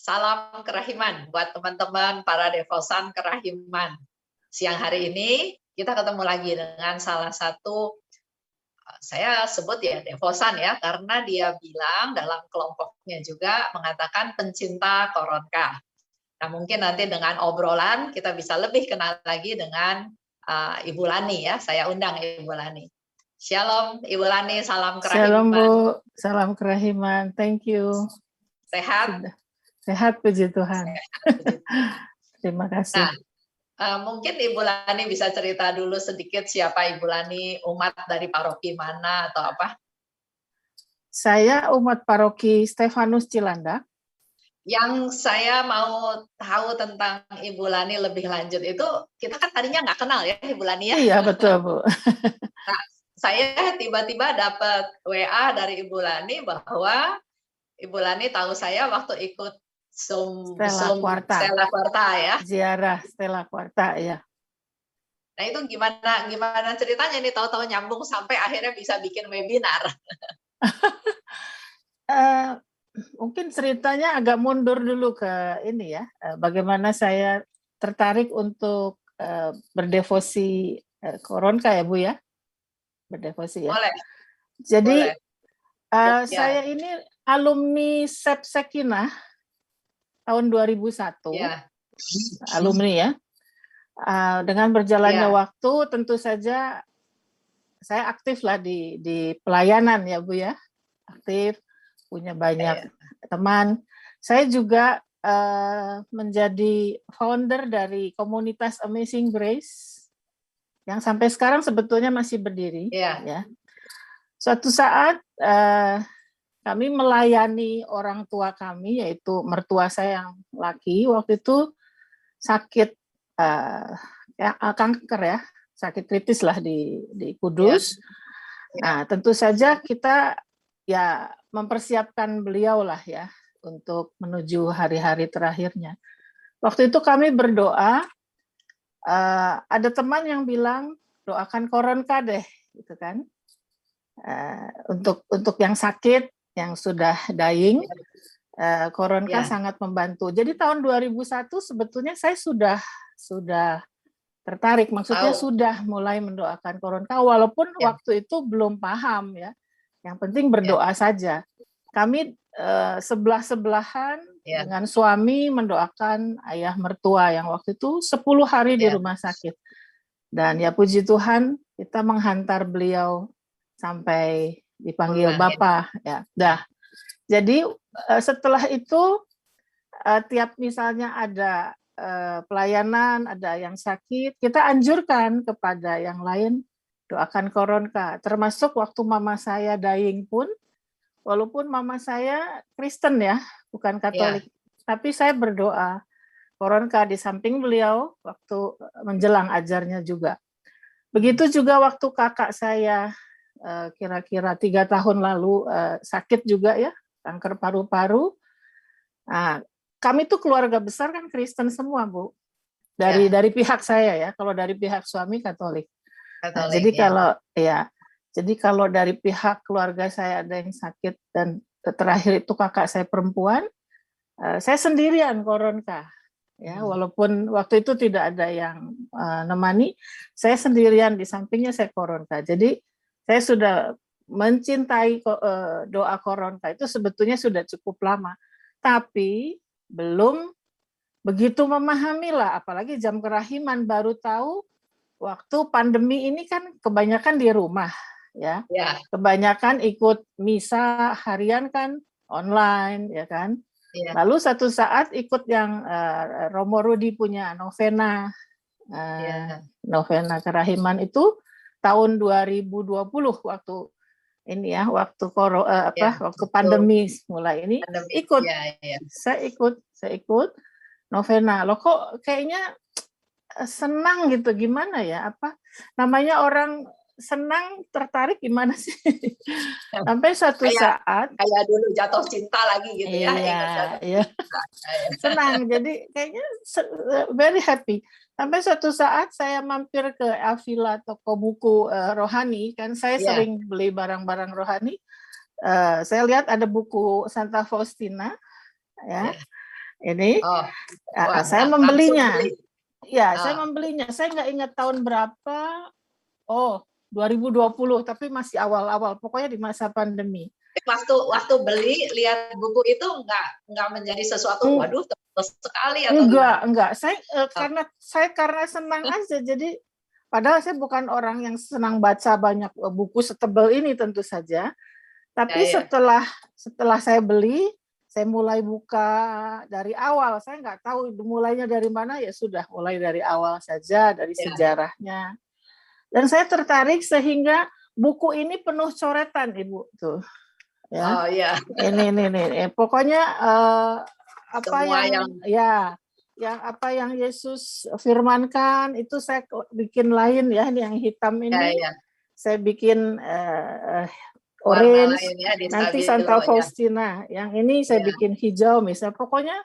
Salam kerahiman buat teman-teman para devosan kerahiman. Siang hari ini kita ketemu lagi dengan salah satu, saya sebut ya devosan ya, karena dia bilang dalam kelompoknya juga mengatakan pencinta Koronka. Nah mungkin nanti dengan obrolan kita bisa lebih kenal lagi dengan Ibu Lani ya, saya undang Ibu Lani. Shalom Ibu Lani, salam kerahiman. Shalom Bu, salam kerahiman, thank you. Sehat? Sehat, puji Tuhan. Sehat, puji Tuhan. Terima kasih. Nah, mungkin Ibu Lani bisa cerita dulu sedikit siapa Ibu Lani, umat dari paroki mana atau apa? Saya umat paroki Stefanus Cilandak. Yang saya mau tahu tentang Ibu Lani lebih lanjut itu, kita kan tadinya nggak kenal ya Ibu Lani ya? Iya betul Bu. Nah, saya tiba-tiba dapat WA dari Ibu Lani bahwa Ibu Lani tahu saya waktu ikut Stella Quarta ya. Ziarah Stella Quarta ya. Nah itu gimana ceritanya nih, tahu-tahu nyambung sampai akhirnya bisa bikin webinar. Mungkin ceritanya agak mundur dulu ke ini ya, bagaimana saya tertarik untuk berdevosi Koronka ya Bu ya, berdevosi ya. Boleh. Jadi boleh. saya ini alumni SEP Sekinah tahun 2001, ya. alumni ya. Dengan berjalannya waktu tentu saja saya aktif lah di pelayanan ya Bu ya, aktif, punya banyak teman. Saya juga menjadi founder dari komunitas Amazing Grace yang sampai sekarang sebetulnya masih berdiri. Ya. Suatu saat kami melayani orang tua kami, yaitu mertua saya yang laki, waktu itu sakit kanker ya, sakit kritis lah di Kudus. Nah, tentu saja kita ya mempersiapkan beliau lah ya untuk menuju hari-hari terakhirnya. Waktu itu kami berdoa, ada teman yang bilang doakan Koronka deh, gitu kan, untuk yang sakit, yang sudah dying. Koronka sangat membantu. Jadi tahun 2001 sebetulnya saya sudah tertarik, maksudnya sudah mulai mendoakan Koronka, walaupun waktu itu belum paham ya. Yang penting berdoa saja. Kami sebelah-sebelahan dengan suami mendoakan ayah mertua yang waktu itu 10 hari di rumah sakit. Dan ya puji Tuhan kita menghantar beliau sampai dipanggil Bapak ya. Jadi setelah itu tiap misalnya ada pelayanan, ada yang sakit, kita anjurkan kepada yang lain doakan Koronka. Termasuk waktu mama saya dying pun, walaupun mama saya Kristen ya, bukan Katolik, tapi saya berdoa Koronka di samping beliau waktu menjelang ajarnya juga. Begitu juga waktu kakak saya kira-kira 3 tahun lalu sakit juga ya, kanker paru-paru. Nah, kami tuh keluarga besar kan Kristen semua Bu, dari pihak saya ya. Kalau dari pihak suami Katolik. Nah, jadi kalau dari pihak keluarga saya ada yang sakit dan terakhir itu kakak saya perempuan, saya sendirian Koronka. Ya, walaupun waktu itu tidak ada yang nemani, saya sendirian di sampingnya saya Koronka. Jadi saya sudah mencintai doa Koronka itu sebetulnya sudah cukup lama, tapi belum begitu memahami lah, apalagi jam kerahiman baru tahu waktu pandemi ini kan kebanyakan di rumah ya. Kebanyakan ikut misa harian kan online ya kan. Lalu satu saat ikut yang Romo Rudi punya novena novena kerahiman itu tahun 2020 waktu ini ya, waktu waktu pandemi mulai ini ikut. Saya ikut novena. Loh kok kayaknya senang gitu, gimana ya, apa namanya, orang senang tertarik gimana sih? Sampai suatu saat kayak dulu jatuh cinta lagi gitu ya. Iya. Senang, jadi kayaknya very happy. Sampai suatu saat saya mampir ke Avila, toko buku rohani, kan saya sering beli barang-barang rohani. Saya lihat ada buku Santa Faustina, ya. Ini Oh, wah, saya langsung membelinya. beli. Ya, saya membelinya. Saya nggak ingat tahun berapa. Oh, 2020, tapi masih awal-awal. Pokoknya di masa pandemi. Waktu beli lihat buku itu nggak menjadi sesuatu waduh tebal sekali atau gimana? Enggak. Karena senang aja. Jadi padahal saya bukan orang yang senang baca banyak buku setebal ini tentu saja. Tapi setelah saya beli, saya mulai buka dari awal. Saya nggak tahu mulainya dari mana, ya sudah mulai dari awal saja, dari sejarahnya. Dan saya tertarik sehingga buku ini penuh coretan, Ibu. Tuh. Ya. Oh iya. Ini. Pokoknya apa yang apa yang Yesus firmankan itu saya bikin lain ya. Ini yang hitam ini saya bikin orange, nanti Santa Faustina. Yang ini saya bikin hijau misalnya. Pokoknya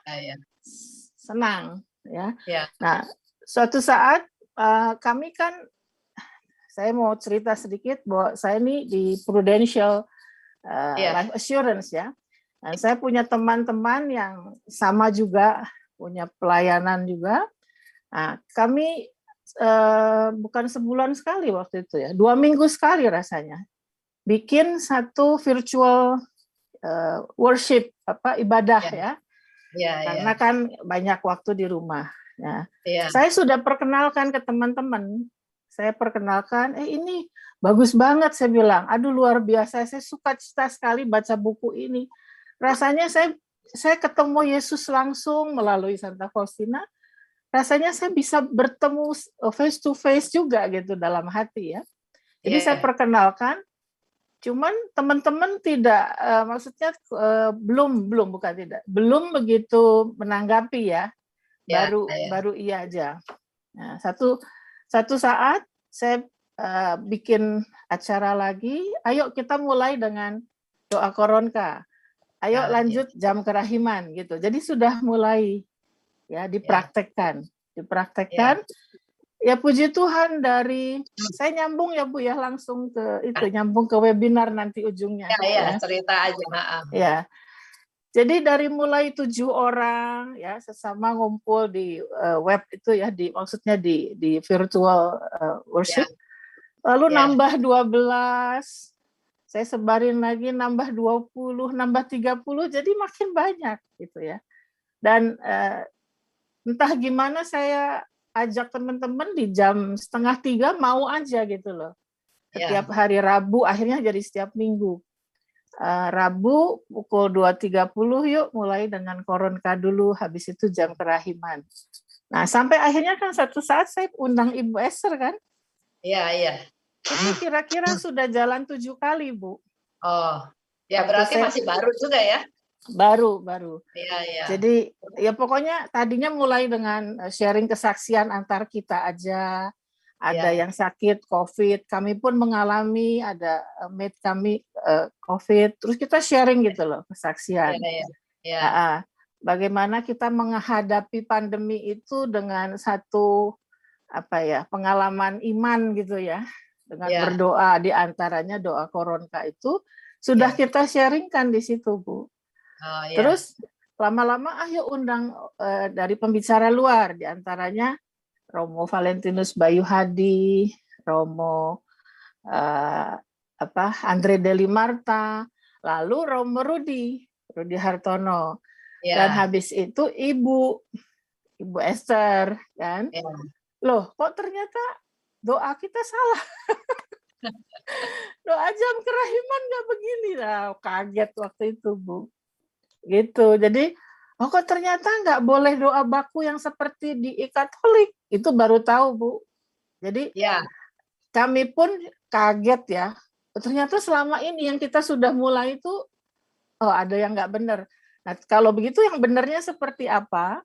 senang ya. Nah, suatu saat kami kan, saya mau cerita sedikit bahwa saya ini di Prudential Life Assurance ya. Dan saya punya teman-teman yang sama juga, punya pelayanan juga. Nah, kami bukan sebulan sekali waktu itu ya, 2 minggu sekali rasanya bikin satu virtual worship, ibadah ya. Karena kan banyak waktu di rumah. Nah, saya sudah perkenalkan ke teman-teman. Saya perkenalkan, ini bagus banget, saya bilang. Aduh, luar biasa, saya suka cita sekali baca buku ini. Rasanya saya ketemu Yesus langsung melalui Santa Faustina. Rasanya saya bisa bertemu face to face juga gitu dalam hati ya. Jadi saya perkenalkan. Cuman teman-teman tidak, maksudnya belum begitu menanggapi ya, baru iya aja. Nah, satu saat saya bikin acara lagi, ayo kita mulai dengan doa koronka, ayo lanjut jam kerahiman gitu. Jadi sudah mulai ya dipraktekkan. Ya puji Tuhan, dari saya nyambung ya Bu ya, langsung ke itu, nyambung ke webinar nanti ujungnya. Cerita aja. Ya. Jadi dari mulai 7 orang ya sesama ngumpul di web itu ya, maksudnya di virtual worship. Lalu nambah 12, saya sebarin lagi nambah 20, nambah 30, jadi makin banyak gitu ya. Dan entah gimana saya ajak teman-teman di jam 2:30 mau aja gitu loh. Setiap hari Rabu, akhirnya jadi setiap minggu. Rabu pukul 2:30 yuk mulai dengan koronka dulu, habis itu jam kerahiman. Nah, sampai akhirnya kan satu saat saya undang Ibu Esther kan? Iya. Itu kira-kira sudah jalan 7 kali, Bu. Oh, ya berarti masih baru juga ya? Baru. Iya. Jadi ya pokoknya tadinya mulai dengan sharing kesaksian antar kita aja. Ada yang sakit COVID, kami pun mengalami, ada mate kami COVID, terus kita sharing gitu loh kesaksian. Bagaimana kita menghadapi pandemi itu dengan satu pengalaman iman gitu ya, dengan berdoa, di antaranya doa koronka itu sudah kita sharingkan di situ, Bu. Terus lama-lama ayo undang dari pembicara luar, di antaranya Romo Valentinus Bayu Hadi, Romo Andre Deli Marta, lalu Romo Rudi Hartono. Dan habis itu Ibu Esther kan. Loh, kok ternyata doa kita salah. Doa jam kerahiman nggak begini lah, kaget waktu itu, Bu. Gitu. Jadi, kok ternyata nggak boleh doa baku yang seperti di Katolik. Itu baru tahu, Bu. Jadi kami pun kaget ya. Ternyata selama ini yang kita sudah mulai itu, ada yang nggak benar. Nah, kalau begitu yang benarnya seperti apa?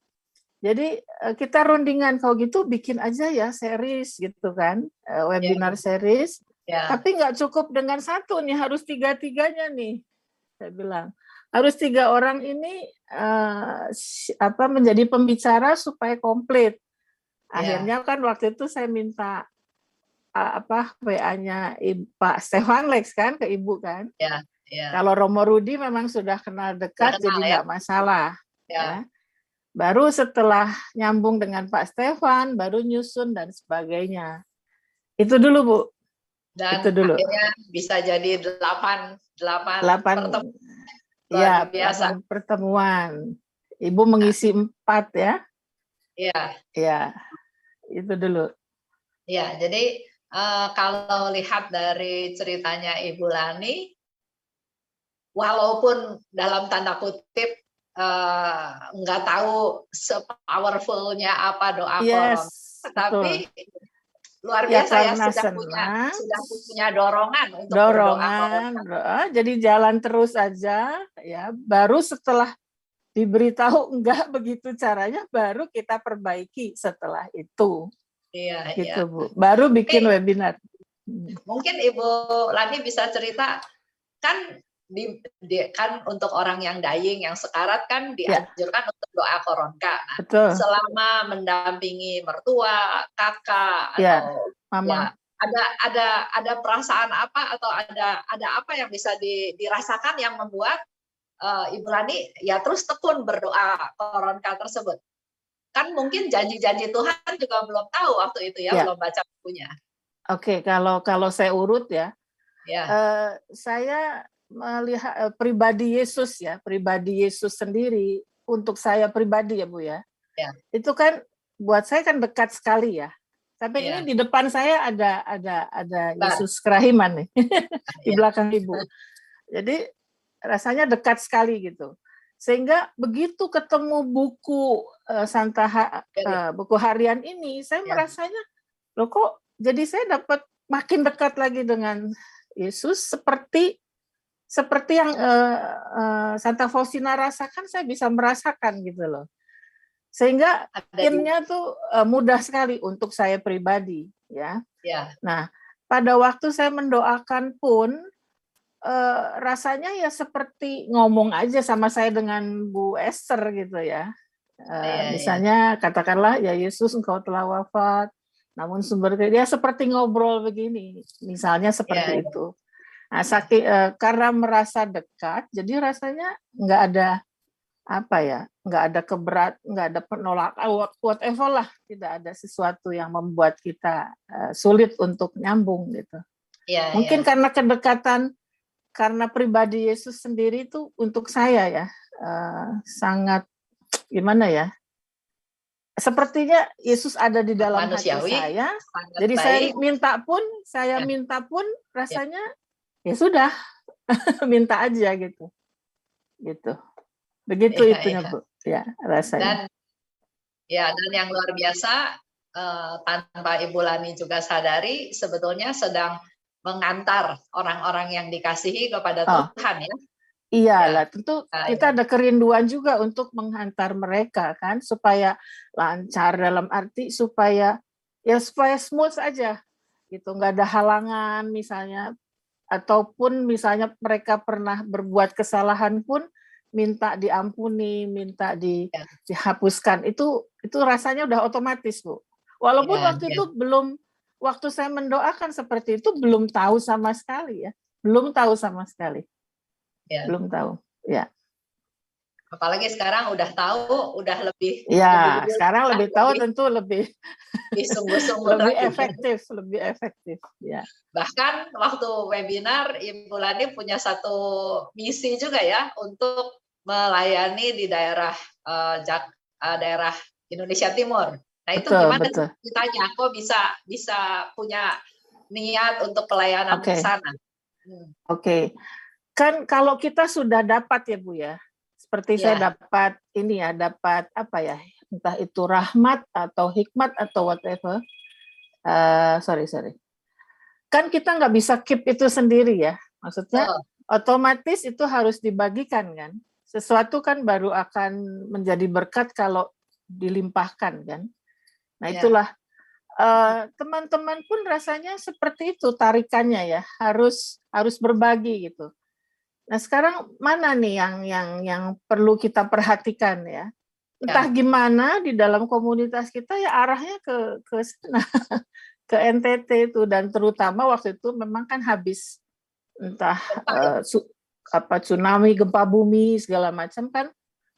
Jadi kita rundingan, kalau gitu bikin aja ya series gitu kan, webinar series. Tapi nggak cukup dengan satu nih, harus 3-3-nya nih. Saya bilang harus 3 orang ini menjadi pembicara supaya komplit. Akhirnya kan waktu itu saya minta WA-nya Pak Stefan Lex kan ke Ibu kan. Kalau Romo Rudi memang sudah kenal dekat, jadi nggak masalah. Baru setelah nyambung dengan Pak Stefan, baru nyusun dan sebagainya. Itu dulu, Bu. Dan itu dulu. akhirnya bisa jadi 8 pertemuan. Ya, biasa. 8 pertemuan. Ibu mengisi 4 ya. Iya. Ya, itu dulu. Ya, jadi kalau lihat dari ceritanya Ibu Lani, walaupun dalam tanda kutip nggak tahu se-powerfulnya apa doa koron, tapi luar biasa ya, sudah punya dorongan untuk berdoa koron. Jadi jalan terus aja ya. Baru setelah diberitahu enggak begitu caranya, baru kita perbaiki setelah itu. Iya, gitu, iya. Bu. Baru bikin webinar. Mungkin Ibu Lani bisa cerita, kan kan untuk orang yang dying, yang sekarat kan dianjurkan untuk doa koronka. Nah, betul. Selama mendampingi mertua, kakak, atau mama. Ada perasaan apa atau ada apa yang bisa dirasakan yang membuat Ibu Lani ya terus tekun berdoa koronka tersebut? Kan mungkin janji-janji Tuhan juga belum tahu waktu itu ya, belum baca bukunya. Oke, kalau saya urut ya, saya melihat pribadi Yesus sendiri untuk saya pribadi ya Bu ya. Itu kan buat saya kan dekat sekali ya. Sampai ini di depan saya ada Yesus kerahiman nih di belakang Ibu. Jadi rasanya dekat sekali gitu. Sehingga begitu ketemu buku buku harian ini, saya merasanya loh kok jadi saya dapat makin dekat lagi dengan Yesus seperti yang Santa Faustina rasakan, saya bisa merasakan gitu loh. Sehingga akhirnya tuh mudah sekali untuk saya pribadi ya. Nah, pada waktu saya mendoakan pun rasanya ya seperti ngomong aja sama saya dengan Bu Esther gitu ya. Misalnya katakanlah ya Yesus engkau telah wafat, namun sumber dia seperti ngobrol begini, misalnya seperti itu. Nah, karena merasa dekat, jadi rasanya nggak ada nggak ada nggak ada penolakan, whatever lah, tidak ada sesuatu yang membuat kita sulit untuk nyambung gitu. Mungkin karena kedekatan, karena pribadi Yesus sendiri itu untuk saya ya sangat gimana ya? Sepertinya Yesus ada di dalam manusiawi, hati saya. Jadi saya minta pun rasanya ya sudah minta aja gitu. Begitu itunya Bu. Ya, rasanya. Dan yang luar biasa tanpa Ibu Lani juga sadari sebetulnya sedang mengantar orang-orang yang dikasihi kepada Tuhan ya. Iyalah, tentu kita ada kerinduan juga untuk menghantar mereka kan, supaya lancar, dalam arti supaya smooth aja gitu, nggak ada halangan misalnya, ataupun misalnya mereka pernah berbuat kesalahan pun minta diampuni, minta dihapuskan, itu rasanya udah otomatis Bu. Walaupun waktu itu waktu saya mendoakan seperti itu belum tahu sama sekali ya, belum tahu. Belum tahu, ya. Apalagi sekarang udah tahu, udah lebih. Ya, sekarang lebih tahu, tentu lebih sungguh-sungguh lebih efektif. Ya. Bahkan waktu webinar, Ibu Lani punya satu misi juga ya untuk melayani di daerah Indonesia Timur. Nah itu gimana ceritanya? Kok bisa punya niat untuk pelayanan ke sana? Oke. Kan kalau kita sudah dapat ya Bu ya, seperti saya dapat dapat apa ya, entah itu rahmat atau hikmat atau whatever, sorry, kan kita nggak bisa keep itu sendiri ya, maksudnya otomatis itu harus dibagikan kan, sesuatu kan baru akan menjadi berkat kalau dilimpahkan kan. Nah itulah teman-teman pun rasanya seperti itu tarikannya ya, harus berbagi gitu. Nah sekarang mana nih yang perlu kita perhatikan ya? Entah gimana di dalam komunitas kita ya arahnya ke sana, ke NTT itu, dan terutama waktu itu memang kan habis entah tsunami, gempa bumi segala macam kan,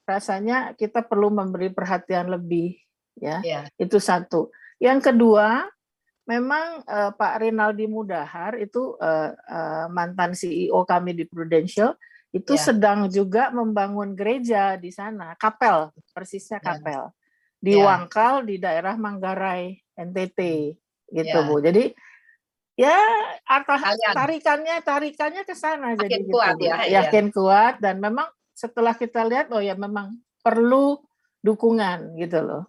rasanya kita perlu memberi perhatian lebih, ya. Ya. Itu satu. Yang kedua, memang Pak Rinaldi Mudahar itu mantan CEO kami di Prudential itu sedang juga membangun gereja di sana, kapel, persisnya kapel di Wangkal di daerah Manggarai NTT gitu Bu. Jadi ya tarikannya ke sana jadi gitu kuat, Bu. Yakin kuat, dan memang setelah kita lihat oh ya memang perlu dukungan gitu loh.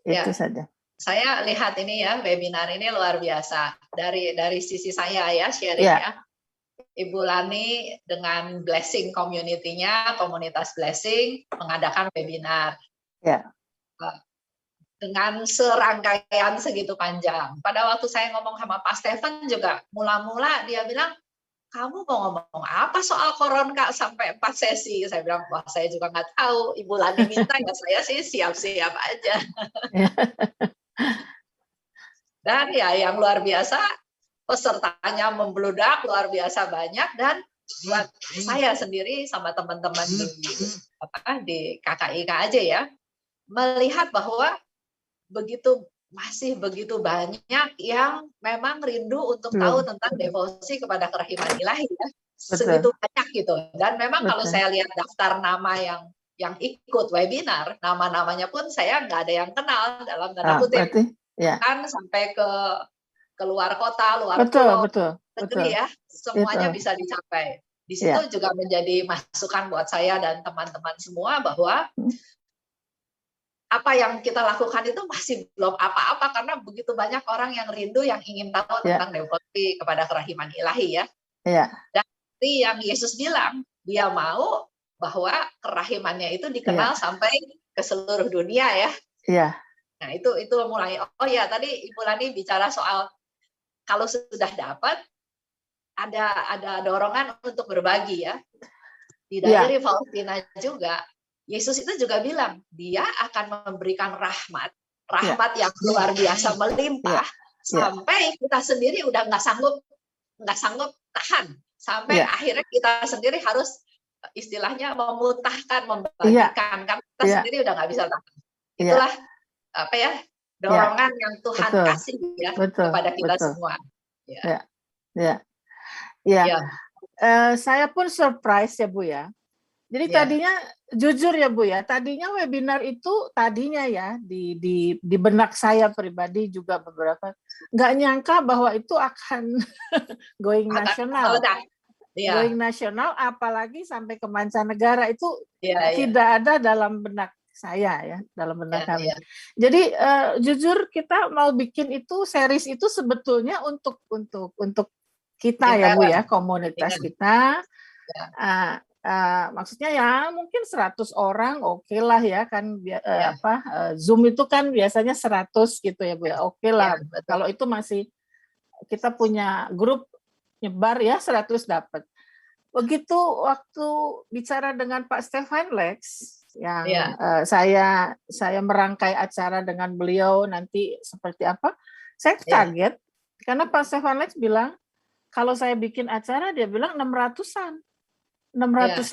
Itu saja. Saya lihat ini ya, webinar ini luar biasa. Dari sisi saya ya, sharing ya. Ibu Lani dengan Blessing community-nya, komunitas Blessing, mengadakan webinar. Dengan serangkaian segitu panjang. Pada waktu saya ngomong sama Pak Stephen juga, mula-mula dia bilang, kamu mau ngomong apa soal koron Kak sampai 4 sesi? Saya bilang, wah saya juga nggak tahu. Ibu Lani minta ya saya sih siap-siap aja. Dan ya yang luar biasa, pesertanya membludak luar biasa banyak, dan buat saya sendiri sama teman-teman di KKIK aja ya, melihat bahwa masih begitu banyak yang memang rindu untuk tahu tentang devosi kepada kerahiman ilahi ya. Segitu banyak gitu. Dan memang kalau saya lihat daftar nama yang ikut webinar, nama-namanya pun saya nggak ada yang kenal dalam tanda kutip. Kan sampai ke luar kota, luar pulau, negeri ya, semuanya bisa dicapai. Di situ juga menjadi masukan buat saya dan teman-teman semua bahwa apa yang kita lakukan itu masih belum apa-apa karena begitu banyak orang yang rindu yang ingin tahu tentang devosi kepada kerahiman ilahi ya. Dan seperti yang Yesus bilang, dia mau bahwa kerahimannya itu dikenal sampai ke seluruh dunia ya. Nah itu mulai. Oh ya tadi Ibu Lani bicara soal kalau sudah dapat ada dorongan untuk berbagi ya. Dari Faustina juga, Yesus itu juga bilang dia akan memberikan rahmat yang luar biasa melimpah sampai kita sendiri udah nggak sanggup tahan sampai akhirnya kita sendiri harus istilahnya memutahkan, membagikan kan kita sendiri udah nggak bisa tahan. Itulah apa ya dorongan yang Tuhan kasih ya kepada kita semua. Saya pun surprise ya Bu ya. Jadi tadinya jujur ya Bu ya, tadinya webinar itu tadinya ya di benak saya pribadi juga beberapa nggak nyangka bahwa itu akan going nasional. Going nasional apalagi sampai ke mancanegara itu tidak ada dalam benak saya ya, dalam benak kami. Jadi jujur kita mau bikin itu series itu sebetulnya untuk kita ya Bu ya, komunitas kita. Maksudnya ya mungkin 100 orang oke lah ya kan Zoom itu kan biasanya 100 gitu ya Bu ya, oke lah. Kalau itu masih kita punya grup nyebar ya 100 dapat. Begitu waktu bicara dengan Pak Stefan Lex yang saya merangkai acara dengan beliau nanti seperti apa, saya kaget karena Pak Stefan Lex bilang kalau saya bikin acara dia bilang 600-an. 650,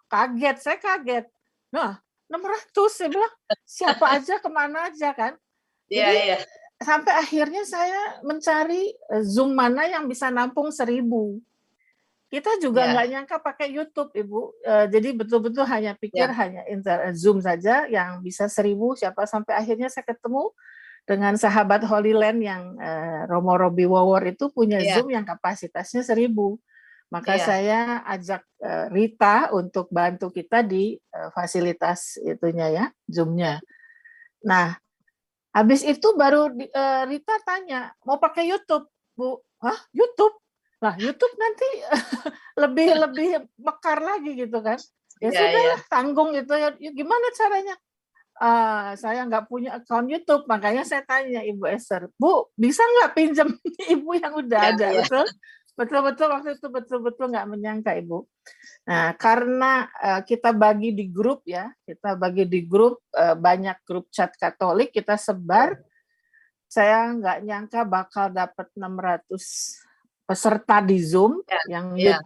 kaget, saya kaget. Nah, 600, saya bilang, siapa aja, kemana aja kan. Jadi, sampai akhirnya saya mencari Zoom mana yang bisa nampung 1000. Kita juga nggak nyangka pakai YouTube, Ibu. Jadi betul-betul hanya pikir hanya Zoom saja yang bisa 1000, siapa sampai akhirnya saya ketemu dengan sahabat Holy Land yang Romo Robi Wawor itu punya Zoom yang kapasitasnya 1000. Maka saya ajak Rita untuk bantu kita di fasilitas itunya ya, Zoom-nya. Nah, habis itu baru Rita tanya, mau pakai YouTube, Bu? Hah, YouTube? Nah, YouTube nanti lebih mekar lagi gitu kan. Ya sudah, tanggung itu ya. Gimana caranya? Saya nggak punya account YouTube, makanya saya tanya Ibu Esther, Bu, bisa nggak pinjam Ibu yang udah ada? Betul waktu itu betul nggak menyangka Ibu. Nah karena kita bagi di grup ya, banyak grup chat Katolik kita sebar, saya nggak nyangka bakal dapat 600 peserta di Zoom, Ya, yang ya,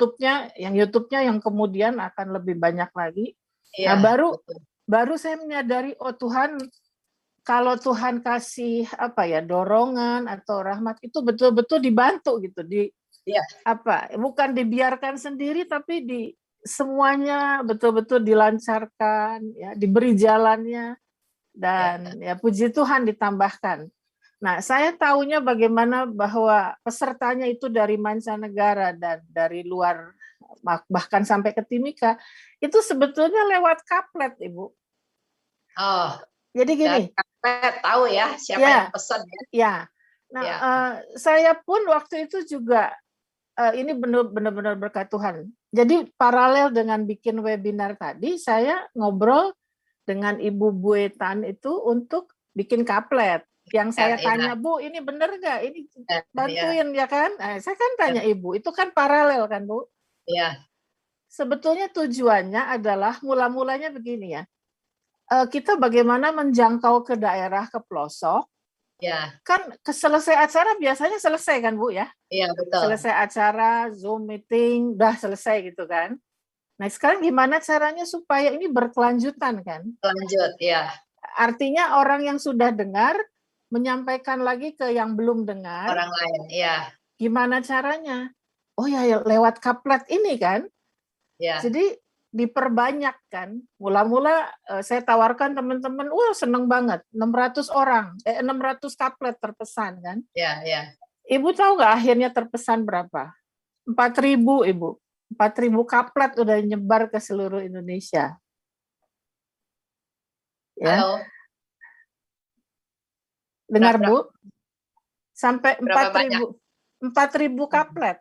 YouTube-nya yang kemudian akan lebih banyak lagi. Nah, ya, betul. baru saya menyadari, oh Tuhan, kalau Tuhan kasih apa ya, dorongan atau rahmat, itu betul-betul dibantu gitu, Ya, bukan dibiarkan sendiri, tapi semuanya betul-betul dilancarkan, ya, diberi jalannya, ya, dan ya puji Tuhan ditambahkan. Nah, saya tahunya bagaimana bahwa pesertanya itu dari mancanegara dan dari luar, bahkan sampai ke Timika, itu sebetulnya lewat kaplet, Ibu. oh, Jadi gini, tahu ya siapa ya, yang pesan ya. ya. Nah, Ya, saya pun waktu itu juga, ini benar-benar berkat Tuhan. Jadi paralel dengan bikin webinar tadi, saya ngobrol dengan Ibu Buetan itu untuk bikin kaplet. Yang saya tanya, Bu, ini bener nggak? Ini bantuin ya kan? Nah, saya kan tanya Ibu, itu kan paralel kan, Bu? Iya. Sebetulnya tujuannya adalah mula-mulanya begini ya. Kita bagaimana menjangkau ke daerah, ke pelosok. Ya. Kan selesai acara biasanya selesai kan, Bu ya? Iya, betul. Selesai acara, Zoom meeting, udah selesai gitu kan. Nah, sekarang gimana caranya supaya ini berkelanjutan kan? Lanjut, ya. Artinya orang yang sudah dengar menyampaikan lagi ke yang belum dengar. Orang lain, ya. Gimana caranya? Oh ya, lewat kaplet ini kan. Ya. Jadi diperbanyak kan. Mula-mula saya tawarkan teman-teman, wah seneng banget. 600 kaplet terpesan kan. Ya, ya. Ibu tahu nggak akhirnya terpesan berapa? 4.000, Ibu. 4.000 kaplet udah nyebar ke seluruh Indonesia. Ya. Halo. Dengar, Bu? Sampai 4.000 kaplet.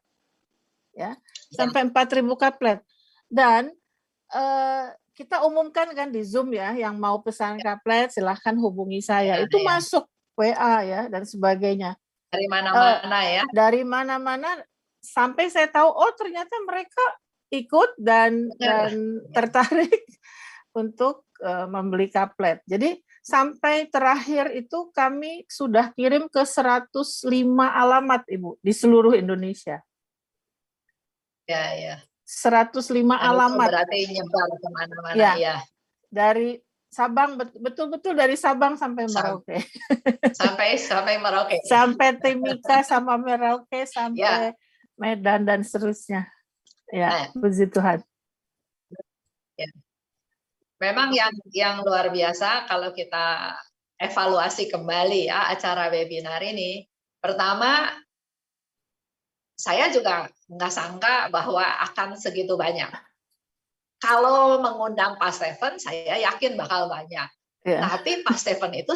Ya. Sampai 4.000 kaplet. Dan kita umumkan kan di Zoom ya, yang mau pesan kaplet silahkan hubungi saya. Itu masuk WA ya dan sebagainya. Dari mana-mana ya. Dari mana-mana, sampai saya tahu, oh ternyata mereka ikut dan tertarik untuk membeli kaplet. Jadi sampai terakhir itu kami sudah kirim ke 105 alamat, Ibu, di seluruh Indonesia. Ya, ya. 105 alamat. Berarti nyebar kemana-mana ya. Dari Sabang, betul-betul dari Sabang sampai Merauke. Sampai Merauke. Sampai Timika sama Merauke, sampai Medan dan seterusnya. Ya, puji Tuhan. Ya. Memang yang luar biasa kalau kita evaluasi kembali ya acara webinar ini. Pertama, saya juga nggak sangka bahwa akan segitu banyak. Kalau mengundang Pak Stephen, saya yakin bakal banyak. Tapi Pak Stephen itu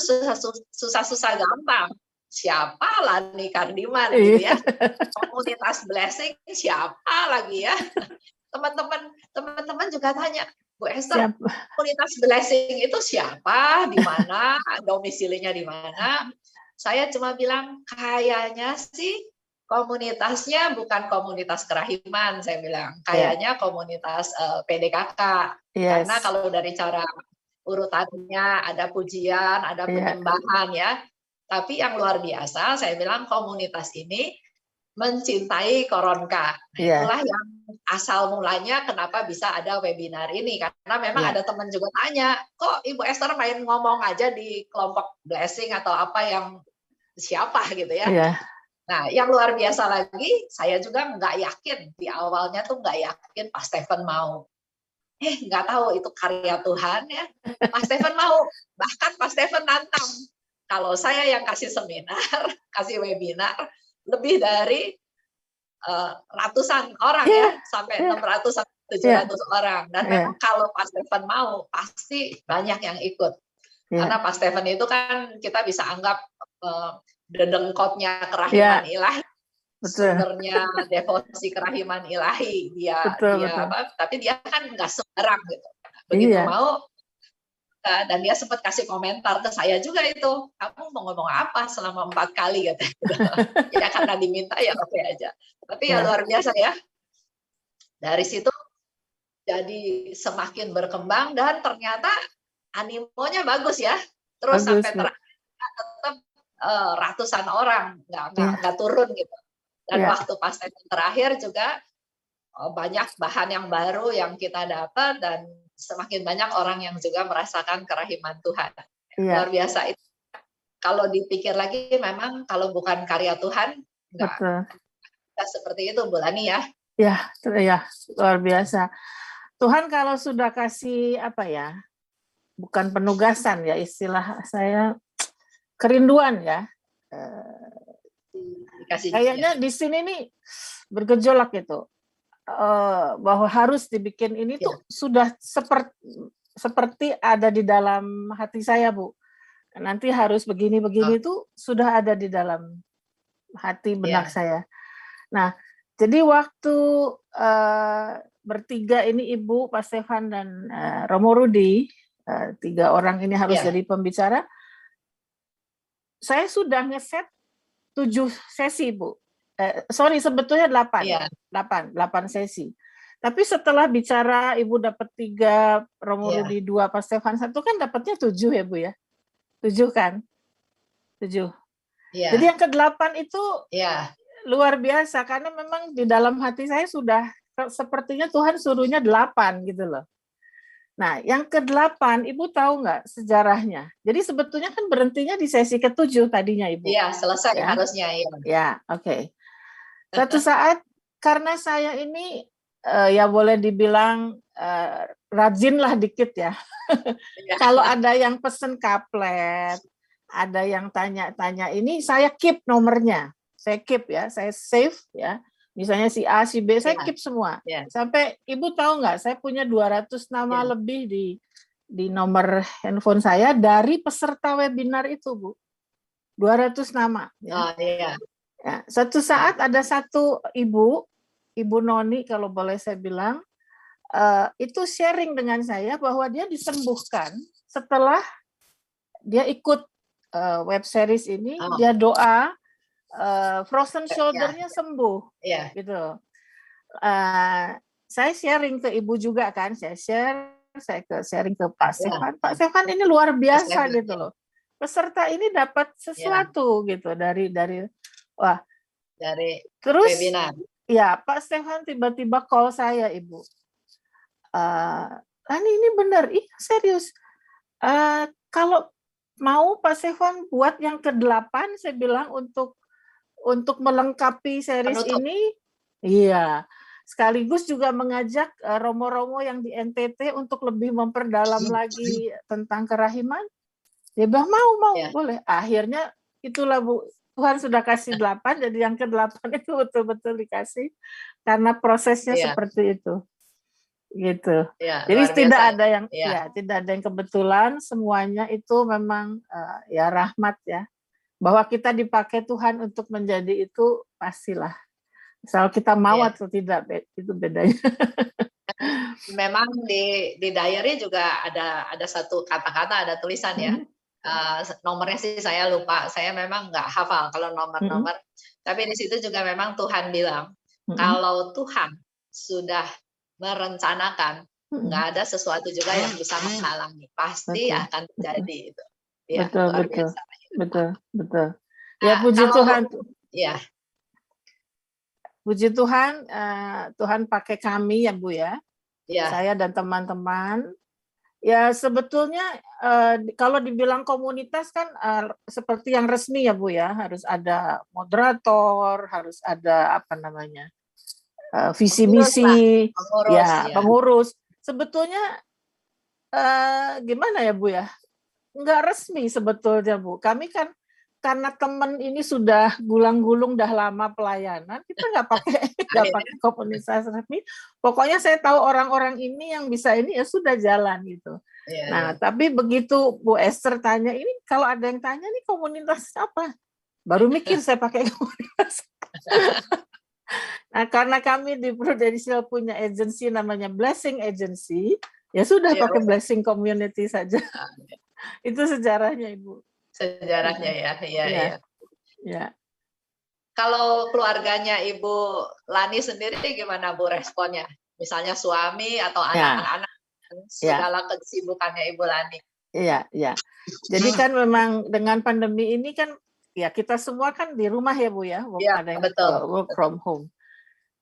susah-susah gampang. Siapa Lani Kardiman gitu ya. Komunitas Blessing siapa lagi ya. Teman-teman juga tanya, Bu Esther, komunitas Blessing itu siapa, di mana, domisilinya di mana? Saya cuma bilang kayaknya sih komunitasnya bukan komunitas kerahiman, saya bilang. Kayaknya komunitas PDKK. Karena kalau dari cara urutannya ada pujian, ada penyembahan ya. Tapi yang luar biasa, saya bilang komunitas ini mencintai Koronka. Nah, itulah yang asal mulanya kenapa bisa ada webinar ini. Karena memang ada teman juga tanya, kok Ibu Esther main ngomong aja di kelompok Blessing atau apa yang siapa gitu ya. Nah, yang luar biasa lagi, saya juga nggak yakin, di awalnya tuh nggak yakin Pak Stephen mau. Nggak tahu itu karya Tuhan ya. Pak Stephen mau, bahkan Pak Stephen nantang. Kalau saya yang kasih seminar, kasih webinar, lebih dari ratusan orang ya, sampai 600 sampai 700 orang. Dan memang kalau Pak Stephen mau, pasti banyak yang ikut. Karena Pak Stephen itu kan kita bisa anggap dedengkotnya kerahiman ilahi, sumbernya devosi kerahiman ilahi. Tapi dia kan nggak sembarang gitu. Begitu mau, dan dia sempat kasih komentar ke saya juga itu, kamu mau ngomong apa selama 4 kali gitu. Ya karena diminta ya oke aja. Tapi ya luar biasa ya. Dari situ jadi semakin berkembang dan ternyata animonya bagus ya. Terus sampai terakhir tetap ratusan orang, nggak turun gitu. Dan waktu pas terakhir juga banyak bahan yang baru yang kita dapat, dan semakin banyak orang yang juga merasakan kerahiman Tuhan. Luar biasa itu. Kalau dipikir lagi, memang kalau bukan karya Tuhan, enggak seperti itu, Bu Lani ya. Ya, luar biasa. Tuhan kalau sudah kasih bukan penugasan ya, istilah saya kerinduan ya. Kayaknya di sini nih bergejolak itu. Bahwa harus dibikin ini tuh sudah seperti ada di dalam hati saya, Bu. Nanti harus begini-begini tuh sudah ada di dalam hati benak saya. Nah, jadi waktu bertiga ini Ibu, Pak Stefan, dan Romo Rudi, 3 orang ini harus jadi pembicara, saya sudah ngeset 7 sesi, Bu. Sebetulnya 8 sesi. Tapi setelah bicara Ibu dapat 3, Romo Rudi 2, Pak Stefan 1, kan dapatnya 7 ya, Bu ya? 7 kan? 7. Jadi yang ke-8 itu luar biasa, karena memang di dalam hati saya sudah sepertinya Tuhan suruhnya 8 gitu loh. Nah, yang ke-8, Ibu tahu nggak sejarahnya? Jadi sebetulnya kan berhentinya di sesi ke-7 tadinya, Ibu. Iya, selesai harusnya. Ya, oke. Suatu saat, karena saya ini ya boleh dibilang rajin lah dikit ya. Kalau ada yang pesen kaplet, ada yang tanya-tanya, ini saya keep nomornya. Saya keep ya, saya save ya. Misalnya si A, si B, saya keep semua. Sampai Ibu tahu nggak, saya punya 200 nama lebih di nomor handphone saya dari peserta webinar itu, Bu. 200 nama. Ya. Suatu saat ada satu Ibu Noni, kalau boleh saya bilang, itu sharing dengan saya bahwa dia disembuhkan setelah dia ikut web series ini, dia doa, frozen shoulder-nya sembuh, gitu. Saya sharing ke Ibu juga kan, saya sharing ke Pak Stefan. Pak Stefan ini luar biasa gitu loh. Peserta ini dapat sesuatu gitu dari terus webinar. Ya, Pak Stefan tiba-tiba call saya, Ibu. Ini benar, serius. Kalau mau Pak Stefan buat yang ke-8, saya bilang untuk melengkapi series ini, sekaligus juga mengajak romo-romo yang di NTT untuk lebih memperdalam lagi tentang kerahiman. Dia bilang mau, boleh. Akhirnya itulah, Bu, Tuhan sudah kasih 8, jadi yang ke-8 itu betul-betul dikasih karena prosesnya seperti itu. Gitu. Jadi tidak ada yang tidak ada yang kebetulan, semuanya itu memang rahmat ya. Bahwa kita dipakai Tuhan untuk menjadi itu pastilah. Asal kita mau atau tidak, itu bedanya. Memang di diary juga ada satu kata-kata, ada tulisan ya. Nomornya sih saya lupa, saya memang nggak hafal kalau nomor-nomor. Tapi di situ juga memang Tuhan bilang, kalau Tuhan sudah merencanakan, nggak ada sesuatu juga yang bisa menghalangi, pasti akan terjadi itu. Ya, betul. Ya, puji Tuhan. Ya. Puji Tuhan, Tuhan pakai kami ya, Bu ya. Saya dan teman-teman. Ya sebetulnya kalau dibilang komunitas kan seperti yang resmi ya, Bu ya, harus ada moderator, harus ada visi misi, pengurus. Sebetulnya gimana ya, Bu ya? Enggak resmi sebetulnya, Bu. Kami kan karena teman ini sudah gulang-gulung dah lama pelayanan, kita nggak pakai komunitas resmi. Pokoknya saya tahu orang-orang ini yang bisa ini ya sudah jalan gitu. Tapi begitu Bu Esther tanya ini, kalau ada yang tanya nih komunitas apa, baru mikir saya pakai komunitas. Nah, karena kami di Prudential punya agency namanya Blessing Agency, ya sudah pakai Blessing Community saja. Itu sejarahnya, Ibu. Sejarahnya ya. Kalau keluarganya Ibu Lani sendiri gimana, Bu, responnya? Misalnya suami atau anak-anak, segala kesibukannya Ibu Lani. Iya. Jadi kan memang dengan pandemi ini kan ya kita semua kan di rumah ya Bu ya, Ya, ada yang betul. work from home.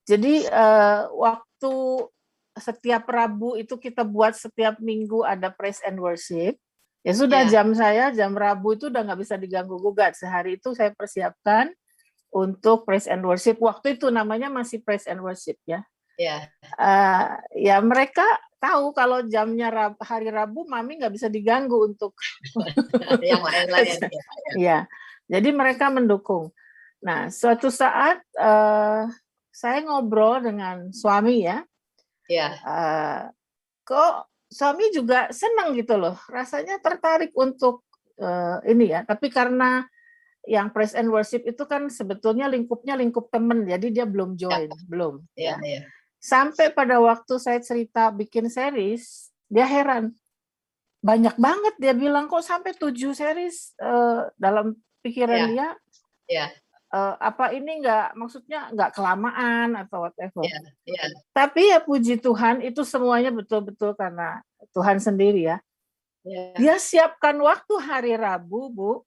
Jadi waktu setiap Rabu itu kita buat setiap minggu ada praise and worship. Ya sudah, jam Rabu itu udah nggak bisa diganggu gugat. Sehari itu saya persiapkan untuk praise and worship. Waktu itu namanya masih praise and worship ya. Ya mereka tahu kalau jamnya hari Rabu Mami nggak bisa diganggu untuk yang lain-lain. Ya, jadi mereka mendukung. Nah, suatu saat saya ngobrol dengan suami ya. Kok suami juga senang gitu loh, rasanya tertarik untuk ini ya. Tapi karena yang praise and worship itu kan sebetulnya lingkupnya lingkup temen, jadi dia belum join, belum. Ya. Sampai pada waktu saya cerita bikin series, dia heran. Banyak banget, dia bilang kok sampai 7 series dalam pikiran dia. Apa ini maksudnya nggak kelamaan atau whatever. Tapi ya puji Tuhan itu semuanya betul-betul karena Tuhan sendiri ya. Dia siapkan waktu hari Rabu Bu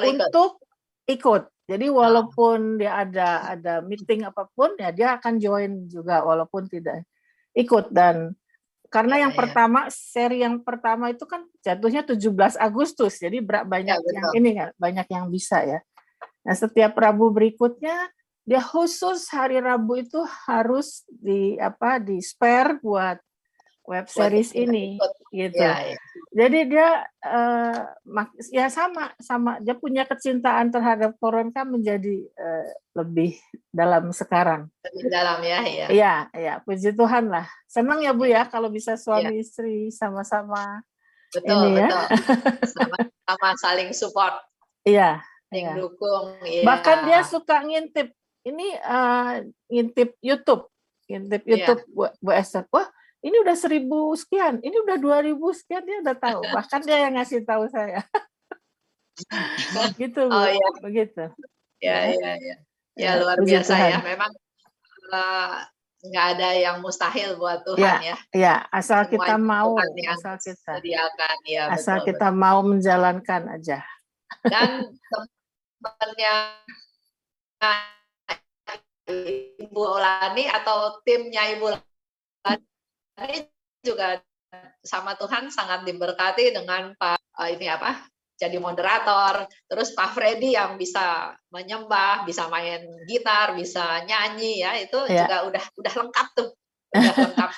untuk ikut. Jadi walaupun dia ada meeting apapun ya dia akan join juga walaupun tidak ikut. Dan karena yang pertama, seri yang pertama itu kan jatuhnya 17 Agustus. Jadi banyak yang ini kan, banyak yang bisa ya. Nah, setiap Rabu berikutnya dia khusus hari Rabu itu harus di spare buat web series ini gitu. Jadi dia ya sama dia punya kecintaan terhadap Koronka menjadi lebih dalam sekarang. Lebih dalam ya. Iya, puji Tuhan lah. Senang ya Bu ya kalau bisa suami istri sama-sama. Betul. Sama saling support. Iya. Dukung. Bahkan dia suka ngintip. Ini ngintip YouTube Bu Esther. Wah, ini udah 1.000 sekian, ini udah 2.000 sekian, dia udah tahu. Bahkan dia yang ngasih tahu saya. Gitu Bu, begitu. Ya luar biasa Tuhan. Ya. Memang nggak ada yang mustahil buat Tuhan ya. Ya, asal kita mau, asal kita mau menjalankan aja. Dan temannya Ibu Olani atau timnya Ibu Olani juga sama Tuhan sangat diberkati dengan Pak jadi moderator, terus Pak Freddy yang bisa menyembah, bisa main gitar, bisa nyanyi ya, itu juga udah lengkap tuh. Udah lengkap.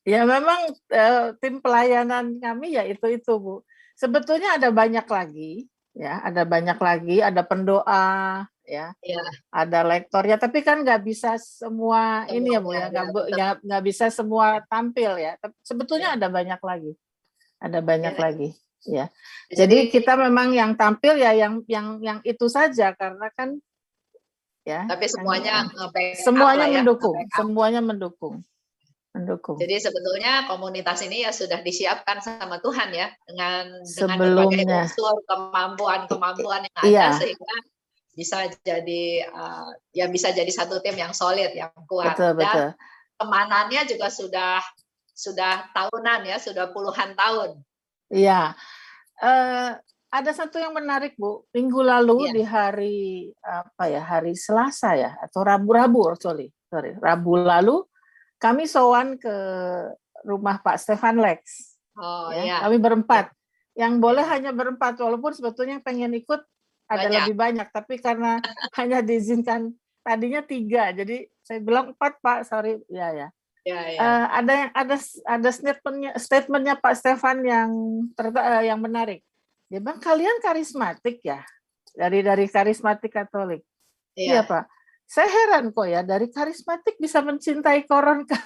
Ya memang tim pelayanan kami ya itu Bu. Sebetulnya ada banyak lagi ya, ada pendoa ya. Ada lektornya, tapi kan nggak bisa semua ini ya Bu ya, nggak bisa semua tampil ya. Sebetulnya ada banyak lagi. Ya. Jadi kita memang yang tampil ya yang itu saja karena kan ya. Tapi semuanya semuanya mendukung. Jadi sebetulnya komunitas ini ya sudah disiapkan sama Tuhan ya dengan berbagai unsur kemampuan yang ada sehingga bisa jadi satu tim yang solid, yang kuat. Betul. Dan temanannya juga sudah tahunan ya, sudah puluhan tahun. Iya. Ada satu yang menarik Bu, minggu lalu di hari hari Selasa ya atau Rabu lalu kami sowan ke rumah Pak Stefan Lex. Kami berempat. Yang boleh hanya berempat walaupun sebetulnya pengen ikut ada lebih banyak, tapi karena hanya diizinkan tadinya 3, jadi saya bilang 4 Pak, sorry ya. Ada statementnya Pak Stefan yang menarik. Dia bilang kalian karismatik ya, dari karismatik Katolik. Iya Pak. Saya heran kok ya dari karismatik bisa mencintai Koronka.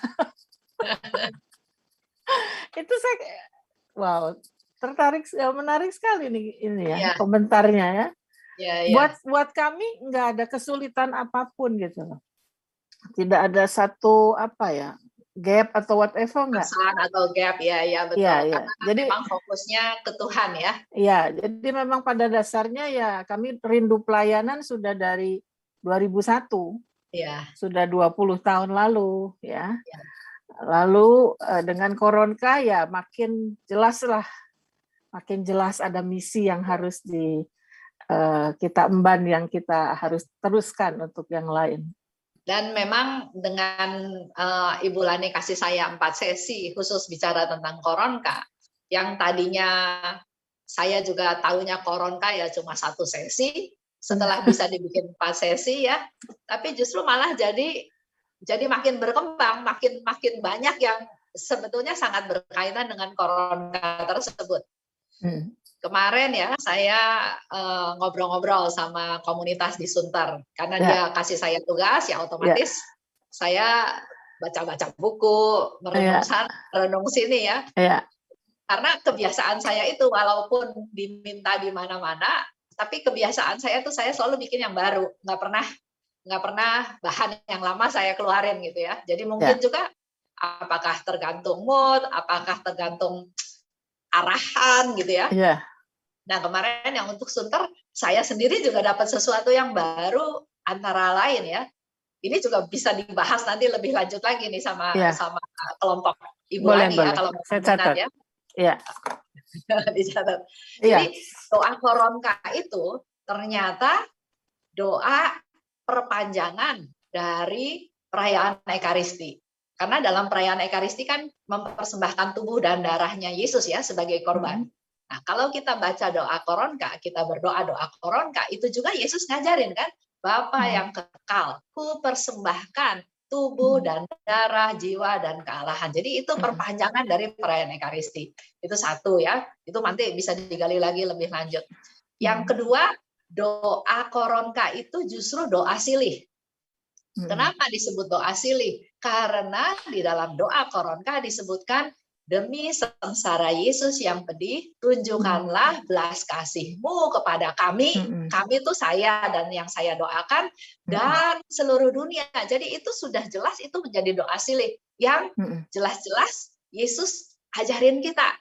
Itu saya tertarik, menarik sekali ini ya komentarnya ya. Buat kami nggak ada kesulitan apapun gitu loh. Tidak ada satu gap atau whatever nggak. Kesalahan atau gap ya betul. Karena jadi memang fokusnya ke Tuhan ya. Iya, jadi memang pada dasarnya ya kami rindu pelayanan sudah dari 2001. Sudah 20 tahun lalu ya. Lalu dengan Koronka ya makin jelas ada misi yang harus kita emban yang kita harus teruskan untuk yang lain. Dan memang dengan Ibu Lani kasih saya 4 sesi khusus bicara tentang Koronka, yang tadinya saya juga tahunya Koronka ya cuma 1 sesi, setelah bisa dibikin 4 sesi ya, tapi justru malah jadi makin berkembang, makin banyak yang sebetulnya sangat berkaitan dengan Koronka tersebut. Kemarin ya saya ngobrol-ngobrol sama komunitas di Sunter karena dia kasih saya tugas ya otomatis saya baca-baca buku, merenung sana, merenung sini ya. Karena kebiasaan saya itu walaupun diminta di mana-mana, tapi kebiasaan saya tuh saya selalu bikin yang baru, nggak pernah bahan yang lama saya keluarin gitu ya. Jadi mungkin juga apakah tergantung mood, apakah tergantung arahan gitu ya. Nah kemarin yang untuk Sunter, saya sendiri juga dapat sesuatu yang baru antara lain ya. Ini juga bisa dibahas nanti lebih lanjut lagi nih sama kelompok Ibu Lani ya kalau mau minat ya. Dicatat. Jadi doa Koronka itu ternyata doa perpanjangan dari perayaan Ekaristi. Karena dalam perayaan Ekaristi kan mempersembahkan tubuh dan darahnya Yesus ya sebagai korban. Nah, kalau kita baca doa Koronka, kita berdoa doa Koronka, itu juga Yesus ngajarin kan, Bapa yang kekal, ku persembahkan tubuh dan darah, jiwa dan kealahan. Jadi itu perpanjangan dari perayaan Ekaristi. Itu satu ya, itu nanti bisa digali lagi lebih lanjut. Yang kedua, doa Koronka itu justru doa silih. Kenapa disebut doa silih? Karena di dalam doa Koronka disebutkan, demi sengsara Yesus yang pedih, tunjukkanlah belas kasih-Mu kepada kami. Kami itu saya dan yang saya doakan, dan seluruh dunia. Jadi itu sudah jelas, itu menjadi doa silih. Yang jelas-jelas Yesus ajarin kita.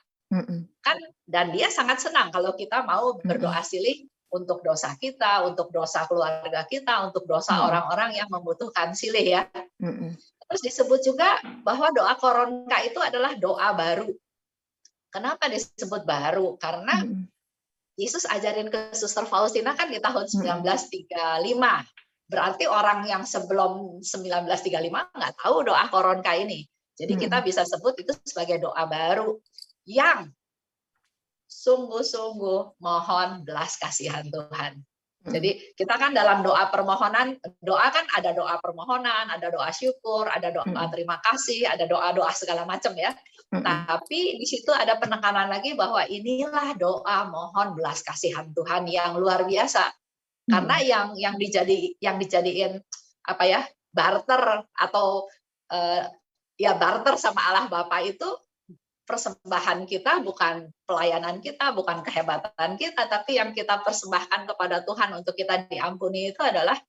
Kan? Dan dia sangat senang kalau kita mau berdoa silih untuk dosa kita, untuk dosa keluarga kita, untuk dosa orang-orang yang membutuhkan silih ya. Terus disebut juga bahwa doa Koronka itu adalah doa baru. Kenapa disebut baru? Karena Yesus ajarin ke Suster Faustina kan di tahun 1935. Berarti orang yang sebelum 1935 nggak tahu doa Koronka ini. Jadi kita bisa sebut itu sebagai doa baru yang sungguh-sungguh mohon belas kasihan Tuhan. Jadi kita kan dalam doa permohonan, doa kan ada doa permohonan, ada doa syukur, ada doa terima kasih, ada doa-doa segala macam ya. Tapi di situ ada penekanan lagi bahwa inilah doa mohon belas kasihan Tuhan yang luar biasa. Karena yang dijadiin apa ya, barter atau ya barter sama Allah Bapa itu persembahan kita, bukan pelayanan kita, bukan kehebatan kita, tapi yang kita persembahkan kepada Tuhan untuk kita diampuni itu adalah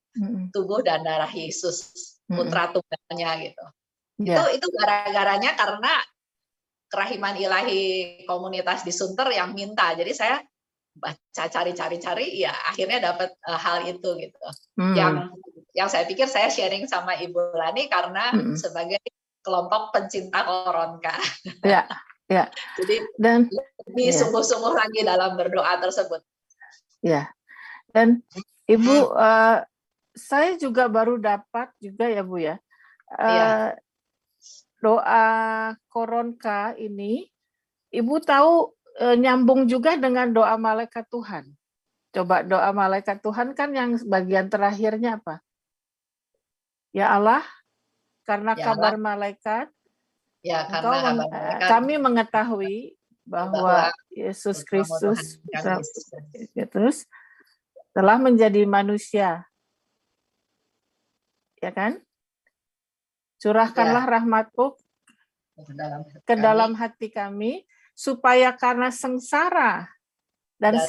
tubuh dan darah Yesus, putra tunggalnya gitu. Itu gara-garanya karena kerahiman ilahi komunitas di Sunter yang minta. Jadi saya baca cari-cari, ya akhirnya dapat hal itu gitu. Yang saya pikir saya sharing sama Ibu Lani karena sebagai kelompok pencinta Koronka. Jadi lebih sungguh-sungguh lagi dalam berdoa tersebut. Ya, dan Ibu, saya juga baru dapat juga ya Bu ya, doa Koronka ini, Ibu tahu nyambung juga dengan doa malaikat Tuhan. Coba doa malaikat Tuhan kan yang bagian terakhirnya apa? Ya Allah, karena kabar malaikat, kami mengetahui bahwa Yesus Kristus telah menjadi manusia, ya kan? Curahkanlah rahmat-Mu ke dalam hati kami, supaya karena sengsara dan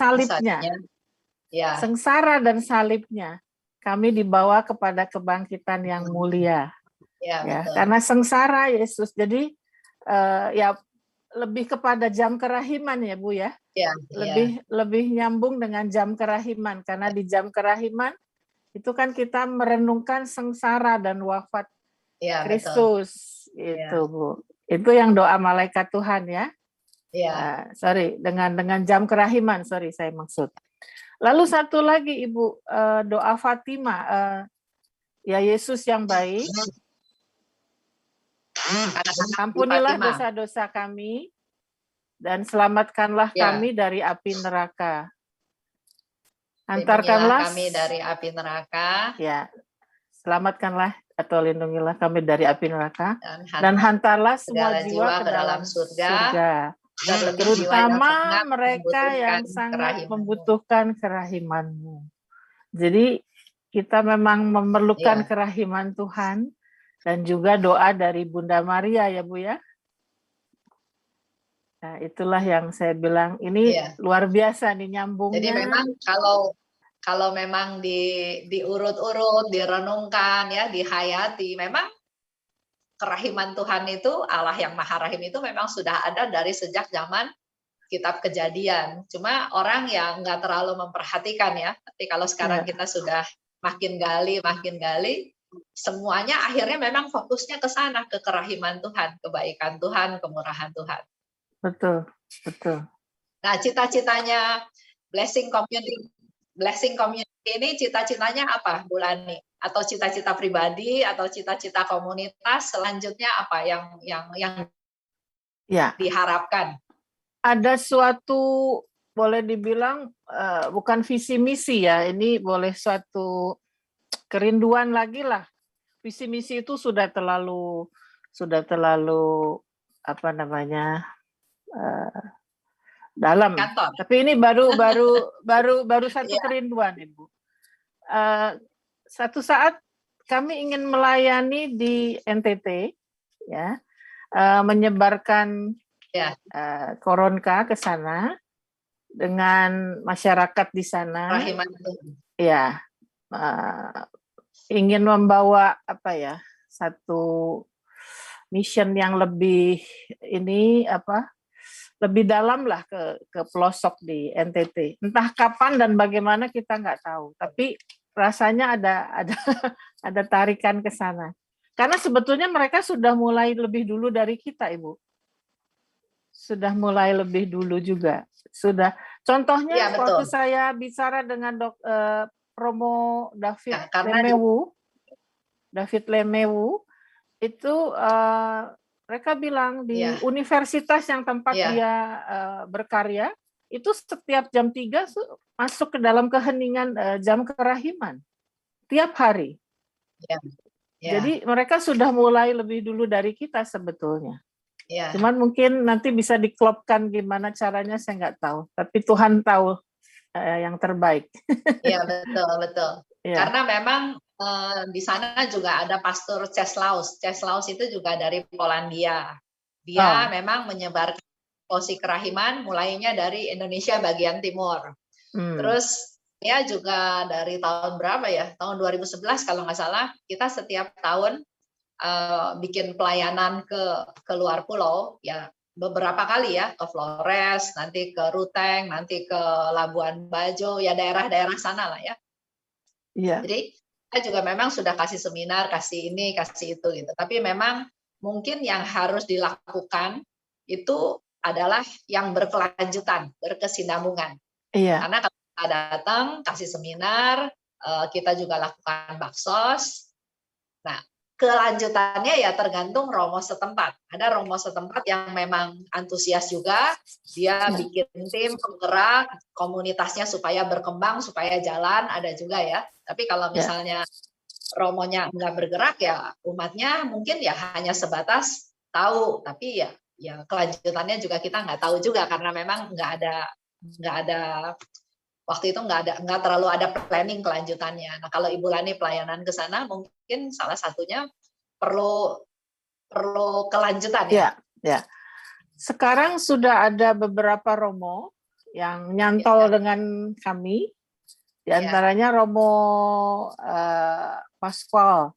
salibnya, kami dibawa kepada kebangkitan yang mulia. Ya, karena sengsara Yesus, jadi ya lebih kepada jam kerahiman ya Bu ya, lebih nyambung dengan jam kerahiman, karena di jam kerahiman itu kan kita merenungkan sengsara dan wafat Kristus, itu Bu, itu yang doa malaikat Tuhan ya. Sorry, dengan jam kerahiman, sorry saya maksud. Lalu satu lagi Ibu, doa Fatimah, ya Yesus yang baik, ampunilah dosa-dosa kami dan selamatkanlah kami dari api neraka. Antarkanlah kami dari api neraka. Ya, selamatkanlah atau lindungilah kami dari api neraka dan hantarlah semua jiwa ke dalam surga. Terutama mereka yang sangat membutuhkan kerahiman-Mu. Jadi kita memang memerlukan kerahiman Tuhan dan juga doa dari Bunda Maria ya Bu ya. Nah, itulah yang saya bilang ini luar biasa nih nyambungnya. Jadi memang kalau memang diurut-urut, direnungkan ya, dihayati, memang kerahiman Tuhan itu, Allah yang Maha Rahim itu memang sudah ada dari sejak zaman Kitab Kejadian. Cuma orang yang nggak terlalu memperhatikan ya. Tapi kalau sekarang kita sudah makin gali, semuanya akhirnya memang fokusnya ke sana, ke kerahiman Tuhan, kebaikan Tuhan, kemurahan Tuhan. Betul, betul. Nah, cita-citanya Blessing Community ini cita-citanya apa, Bu Lani? Atau cita-cita pribadi atau cita-cita komunitas selanjutnya apa yang diharapkan? Ada suatu boleh dibilang bukan visi misi ya, ini boleh suatu kerinduan lagi lah. Visi misi itu sudah terlalu apa namanya dalam. Kantor. Tapi ini baru satu kerinduan Ibu. Satu saat kami ingin melayani di NTT, ya, menyebarkan Koronka ke sana dengan masyarakat di sana. Ya, ingin membawa apa ya, satu mission yang lebih lebih dalam lah ke pelosok di NTT. Entah kapan dan bagaimana kita nggak tahu. Tapi rasanya ada tarikan ke sana. Karena sebetulnya mereka sudah mulai lebih dulu dari kita, Ibu. Sudah mulai lebih dulu juga. Sudah. Contohnya waktu saya bicara dengan Romo David Lemewu, itu mereka bilang di universitas yang tempat dia berkarya, itu setiap jam 3 masuk ke dalam keheningan jam kerahiman. Tiap hari. Jadi mereka sudah mulai lebih dulu dari kita sebetulnya. Cuman mungkin nanti bisa diklopkan gimana caranya, saya nggak tahu. Tapi Tuhan tahu yang terbaik. Iya, betul. Karena memang di sana juga ada Pastor Czeslaus. Czeslaus itu juga dari Polandia. Dia memang menyebarkan posisi kerahiman mulainya dari Indonesia bagian timur. Terus dia juga dari tahun berapa ya? Tahun 2011 kalau nggak salah, kita setiap tahun bikin pelayanan ke luar pulau, ya beberapa kali ya, ke Flores, nanti ke Ruteng, nanti ke Labuan Bajo, ya daerah-daerah sana lah ya. Jadi kita juga memang sudah kasih seminar, kasih ini, kasih itu gitu. Tapi memang mungkin yang harus dilakukan itu adalah yang berkelanjutan, berkesinambungan. Karena kalau kita datang, kasih seminar, kita juga lakukan baksos. Nah, kelanjutannya ya tergantung romo setempat. Ada romo setempat yang memang antusias juga, dia bikin tim penggerak, komunitasnya supaya berkembang, supaya jalan, ada juga ya. Tapi kalau misalnya romonya nggak bergerak, ya umatnya mungkin ya hanya sebatas tahu, tapi ya kelanjutannya juga kita nggak tahu juga, karena memang nggak ada waktu itu nggak terlalu ada planning kelanjutannya. Nah, kalau Ibu Lani pelayanan ke sana, mungkin salah satunya perlu kelanjutan ya. Sekarang sudah ada beberapa romo yang nyantol dengan kami, di antaranya Romo Pascual.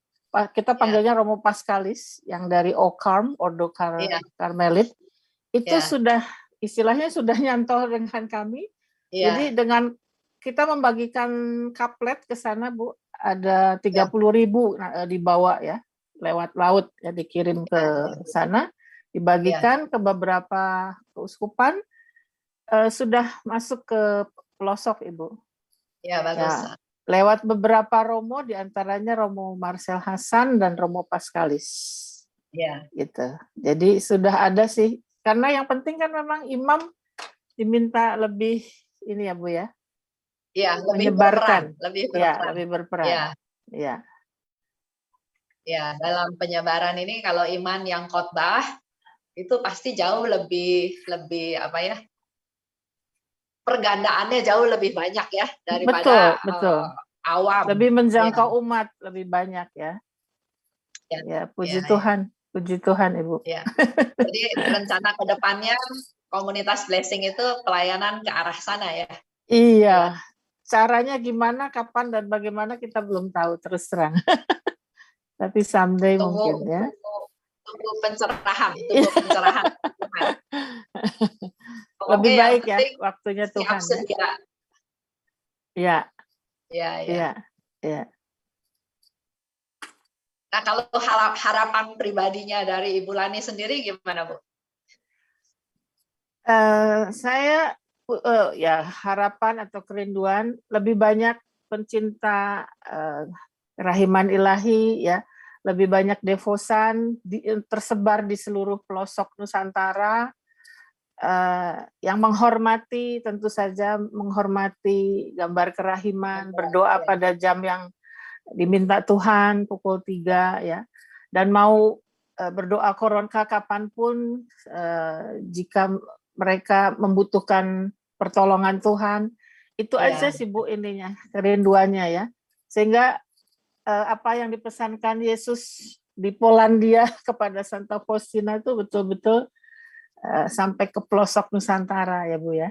Kita panggilnya Romo Pascalis yang dari Okarm, Ordo Karmelit. Itu sudah istilahnya sudah nyantol dengan kami. Jadi dengan kita membagikan kaplet ke sana, Bu, ada 30.000 dibawa ya, lewat laut ya, dikirim ke sana, dibagikan ke beberapa keuskupan, sudah masuk ke pelosok, Ibu. Ya, bagus. Ya, lewat beberapa Romo, diantaranya Romo Marcel Hasan dan Romo Pascalis. Ya. Gitu. Jadi sudah ada sih. Karena yang penting kan memang imam diminta lebih ini ya Bu ya. Ya, lebih menyebarkan. berperan, lebih Ya, berperan. lebih berperan. Ya. Ya. Ya, dalam penyebaran ini kalau iman yang khotbah itu pasti jauh lebih apa ya? Pergandaannya jauh lebih banyak ya daripada Betul. awam. Lebih menjangkau umat lebih banyak ya. Ya, puji Tuhan. Puji Tuhan Ibu. Ya. Jadi rencana ke depannya komunitas blessing itu pelayanan ke arah sana ya. Iya. Caranya gimana, kapan dan bagaimana kita belum tahu terus terang. Tapi someday mungkin ya. Tunggu pencerahan, tunggu pencerahan. Lebih baik ya waktunya Tuhan ya. Iya. Iya. Iya. Nah, kalau harapan pribadinya dari Ibu Lani sendiri gimana, Bu? Saya ya harapan atau kerinduan lebih banyak pencinta kerahiman ilahi ya, lebih banyak devosan tersebar di seluruh pelosok Nusantara yang menghormati, tentu saja menghormati gambar kerahiman, berdoa pada jam yang diminta Tuhan pukul 3 ya, dan mau berdoa koronka kapanpun jika mereka membutuhkan pertolongan Tuhan. Itu aja sih Bu ininya, kerinduannya ya. Sehingga apa yang dipesankan Yesus di Polandia kepada Santa Faustina itu betul-betul sampai ke pelosok Nusantara ya Bu ya.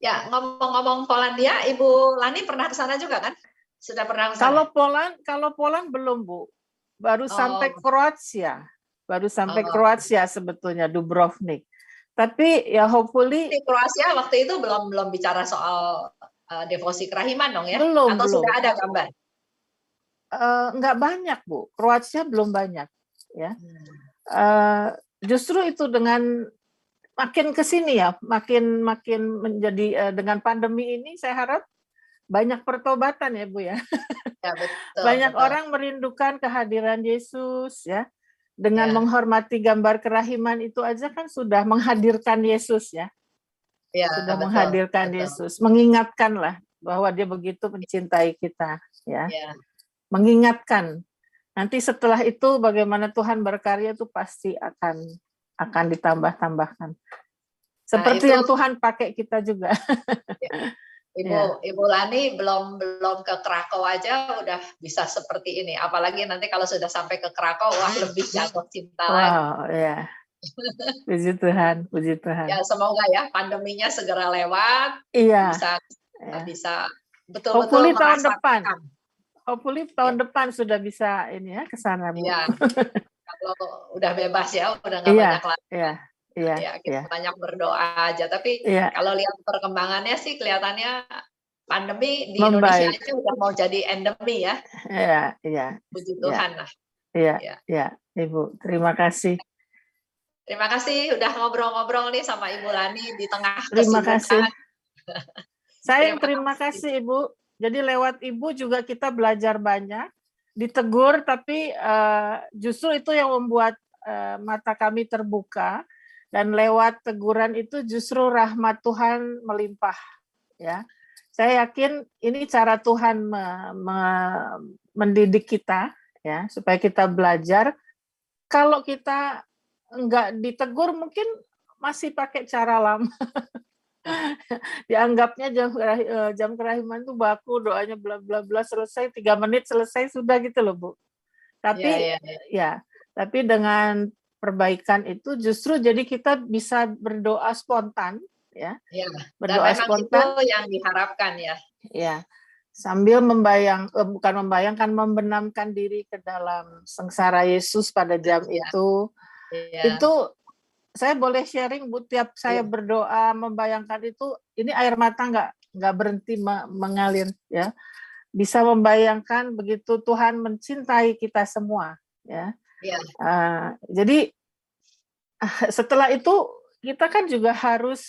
Ya, ngomong-ngomong Polandia, Ibu Lani pernah ke sana juga kan? Sudah pernah ke sana? Kalau Poland belum Bu. Baru sampai Kroasia. Baru sampai Kroasia sebetulnya, Dubrovnik. Tapi ya hopefully di Kroasia waktu itu belum bicara soal devosi kerahiman dong ya? Belum. Sudah ada gambar? Enggak banyak Bu, Kroasia belum banyak ya. Justru itu dengan makin ke sini ya, makin menjadi dengan pandemi ini saya harap banyak pertobatan ya Bu ya. Ya betul. Banyak orang merindukan kehadiran Yesus ya. Dengan menghormati gambar kerahiman itu aja kan sudah menghadirkan Yesus ya. Sudah menghadirkan Yesus, mengingatkanlah bahwa dia begitu mencintai kita ya. Mengingatkan. Nanti setelah itu bagaimana Tuhan berkarya itu pasti akan ditambah-tambahkan. Seperti yang Tuhan pakai kita juga. Ibu Lani belum ke Krakow aja udah bisa seperti ini. Apalagi nanti kalau sudah sampai ke Krakow, wah lebih jatuh cinta lagi. Wow, ya. Puji Tuhan, puji Tuhan. Ya semoga ya pandeminya segera lewat. Iya. Bisa betul-betul merasakan. Hopefully tahun depan sudah bisa ini ya ke sana Bu. Iya. Kalau udah bebas ya, udah nggak banyak lagi. Iya. Kita banyak berdoa aja. Tapi kalau lihat perkembangannya sih kelihatannya pandemi di Indonesia aja udah mau jadi endemi ya. Iya. Puji Tuhan lah. Iya, Ibu. Terima kasih. Terima kasih udah ngobrol-ngobrol nih sama Ibu Lani di tengah kesibukan. Terima kasih. Saya terima kasih Ibu. Jadi lewat Ibu juga kita belajar banyak, ditegur, tapi justru itu yang membuat mata kami terbuka, dan lewat teguran itu justru rahmat Tuhan melimpah. Ya, saya yakin ini cara Tuhan mendidik kita, ya, supaya kita belajar. Kalau kita enggak ditegur, mungkin masih pakai cara lama. Dianggapnya jam kerahiman itu baku, doanya bla bla bla, selesai 3 menit selesai sudah gitu loh Bu. Tapi tapi dengan perbaikan itu justru jadi kita bisa berdoa spontan ya. Berdoa spontan itu yang diharapkan ya. Ya. Sambil bukan membayangkan, membenamkan diri ke dalam sengsara Yesus pada jam itu. Itu saya boleh sharing Bu, tiap saya berdoa membayangkan itu, ini air mata nggak berhenti mengalir ya. Bisa membayangkan begitu Tuhan mencintai kita semua ya. Jadi setelah itu kita kan juga harus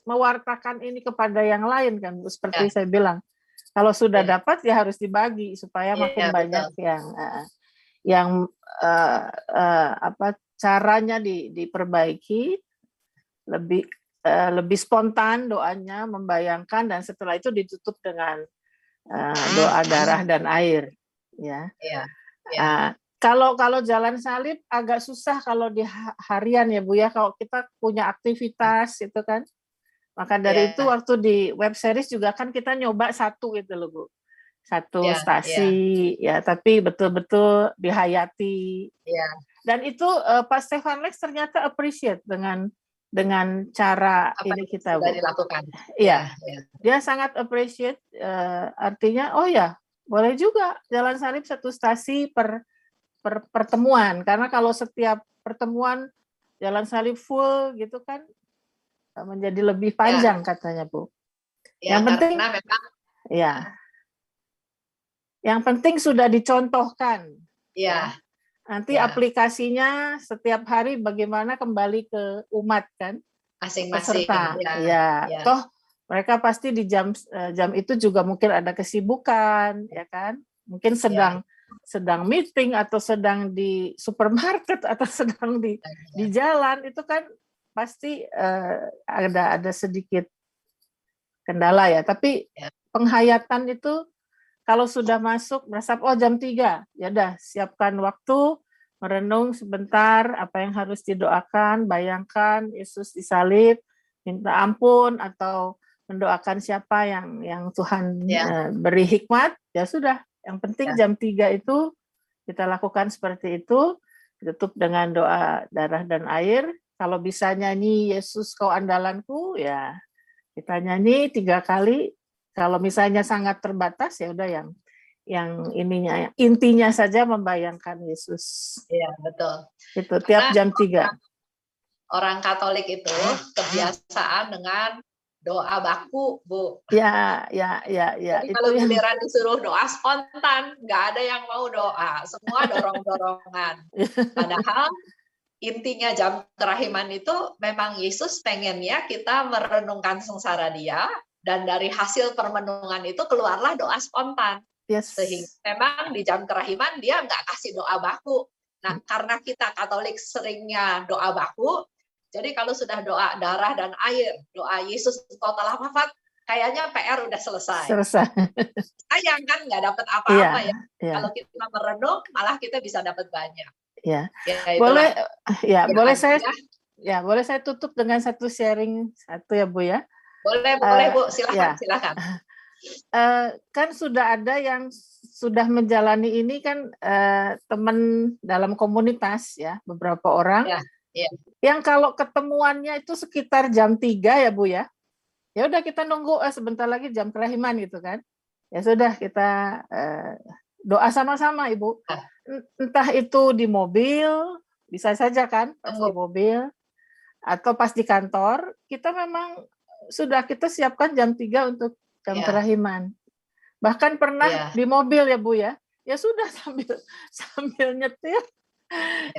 mewartakan ini kepada yang lain kan Bu, seperti saya bilang. Kalau sudah dapat ya harus dibagi supaya makin banyak yang caranya diperbaiki, lebih spontan doanya, membayangkan, dan setelah itu ditutup dengan doa darah dan air, ya. Kalau jalan salib agak susah kalau di harian ya Bu ya, kalau kita punya aktivitas itu kan. Maka dari itu waktu di web series juga kan kita nyoba satu gitu loh Bu. Satu stasi ya, tapi betul-betul dihayati. Dan itu Pak Stefan Lex ternyata appreciate dengan cara apa ini kita sudah dilakukan. Iya. Dia sangat appreciate, artinya oh ya, boleh juga jalan salib satu stasi per pertemuan, karena kalau setiap pertemuan jalan salib full gitu kan menjadi lebih panjang katanya Bu. Yang penting memang, yang penting sudah dicontohkan. Nanti aplikasinya setiap hari bagaimana kembali ke umat kan, masing-masing. Toh mereka pasti di jam itu juga mungkin ada kesibukan, ya kan? Mungkin sedang meeting atau sedang di supermarket atau sedang di jalan, itu kan pasti ada sedikit kendala ya. Tapi penghayatan itu kalau sudah masuk merasa jam 3, ya udah siapkan waktu merenung sebentar apa yang harus didoakan, bayangkan Yesus disalib, minta ampun atau mendoakan siapa yang Tuhan beri hikmat, ya sudah. Yang penting jam 3 itu kita lakukan seperti itu, ditutup dengan doa darah dan air. Kalau bisa nyanyi Yesus kau andalanku, ya kita nyanyi 3 kali. Kalau misalnya sangat terbatas, ya udah yang intinya saja membayangkan Yesus. Iya, betul. Itu tiap jam 3. Orang Katolik itu kebiasaan dengan doa baku, Bu. Ya. Jadi kalau giliran disuruh doa spontan, nggak ada yang mau doa, semua dorong-dorongan. Padahal intinya jam kerahiman itu memang Yesus pengennya kita merenungkan sengsara Dia, dan dari hasil permenungan itu keluarlah doa spontan. Sehingga memang di jam kerahiman Dia nggak kasih doa baku. Nah, karena kita Katolik seringnya doa baku, jadi kalau sudah doa darah dan air, doa Yesus engkau telah wafat, kayaknya PR udah selesai. Sayang kan nggak dapat apa-apa ya. Kalau kita merenung, malah kita bisa dapat banyak. Boleh saya tutup dengan satu sharing ya Bu ya. Boleh Bu, silakan. Kan sudah ada yang sudah menjalani ini kan teman dalam komunitas ya, beberapa orang yang kalau ketemuannya itu sekitar jam 3 ya Bu ya. Ya udah kita nunggu sebentar lagi jam kerahiman gitu kan. Ya sudah kita doa sama-sama Ibu. Entah itu di mobil, bisa saja kan pas di mobil atau pas di kantor, kita memang sudah kita siapkan jam 3 untuk jam kerahiman. Bahkan pernah di mobil ya Bu ya. Ya sudah sambil nyetir,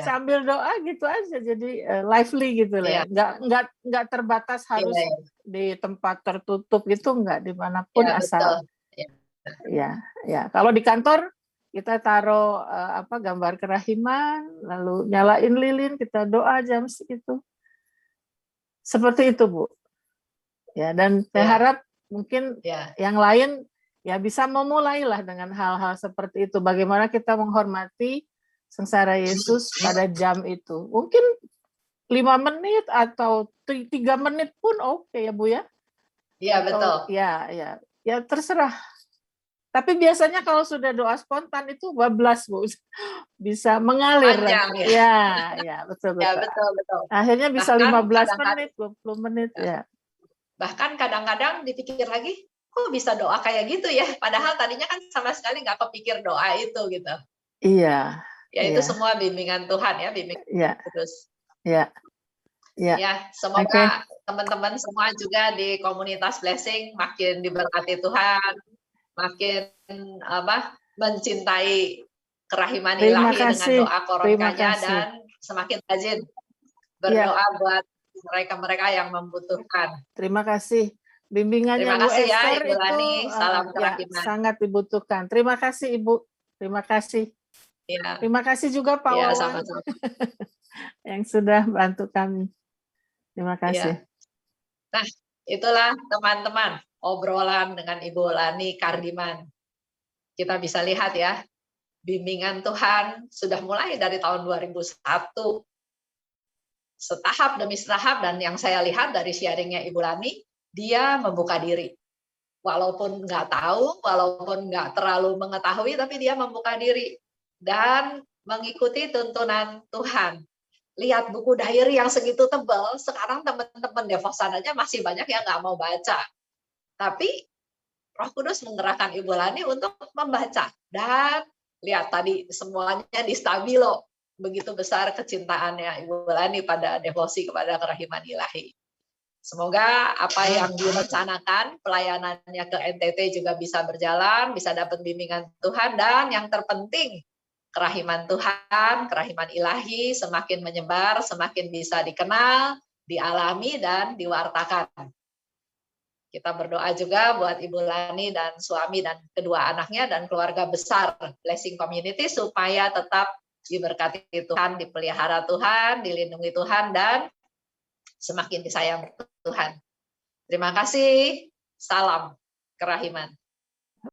sambil doa gitu aja, jadi lively gitu lah ya. Nggak terbatas harus di tempat tertutup gitu, nggak, dimanapun asal. Ya. Kalau di kantor kita taruh gambar kerahiman, lalu nyalain lilin, kita doa jam segitu. Seperti itu Bu. Ya, dan saya harap mungkin yang lain ya bisa memulailah dengan hal-hal seperti itu. Bagaimana kita menghormati sengsara Yesus pada jam itu. Mungkin 5 menit atau 3 menit pun oke ya Bu ya. Iya, betul. Ya terserah. Tapi biasanya kalau sudah doa spontan itu bablas Bu. Bisa mengalir. Panjang ya. Betul. Ya, betul. Akhirnya bisa bahkan 15 menit, 20 menit ya. Bahkan kadang-kadang dipikir lagi, kok bisa doa kayak gitu ya? Padahal tadinya kan sama sekali nggak kepikir doa itu gitu. Iya. Ya itu semua bimbingan Tuhan ya, bimbingan terus. Ya, semoga teman-teman semua juga di komunitas Blessing makin diberkati Tuhan, makin mencintai kerahiman ilahi dengan doa koronkanya, dan semakin rajin berdoa buat mereka-mereka yang membutuhkan. Terima kasih. Bimbingannya Terima Bu kasih ya Esther Ibu itu Lani, salam ya kerahiman. sangat dibutuhkan. Terima kasih Ibu. Terima kasih. Ya, Terima kasih juga Pak ya Wawan sama-sama. yang sudah bantu kami. Terima kasih. Ya. Nah, itulah teman-teman obrolan dengan Ibu Lani Kardiman. Kita bisa lihat ya, bimbingan Tuhan sudah mulai dari tahun 2001. Setahap demi setahap, dan yang saya lihat dari sharingnya Ibu Lani, dia membuka diri. Walaupun nggak tahu, walaupun nggak terlalu mengetahui, tapi dia membuka diri dan mengikuti tuntunan Tuhan. Lihat buku diary yang segitu tebal, sekarang teman-teman devosan aja masih banyak yang nggak mau baca. Tapi Roh Kudus menggerakkan Ibu Lani untuk membaca. Dan lihat tadi semuanya di Stabilo. Begitu besar kecintaannya Ibu Lani pada devosi kepada kerahiman ilahi. Semoga apa yang direncanakan pelayanannya ke NTT juga bisa berjalan, bisa dapat bimbingan Tuhan, dan yang terpenting kerahiman Tuhan, kerahiman ilahi semakin menyebar, semakin bisa dikenal, dialami, dan diwartakan. Kita berdoa juga buat Ibu Lani dan suami dan kedua anaknya dan keluarga besar Blessing Community supaya tetap diberkati Tuhan, dipelihara Tuhan, dilindungi Tuhan, dan semakin disayang Tuhan. Terima kasih. Salam kerahiman.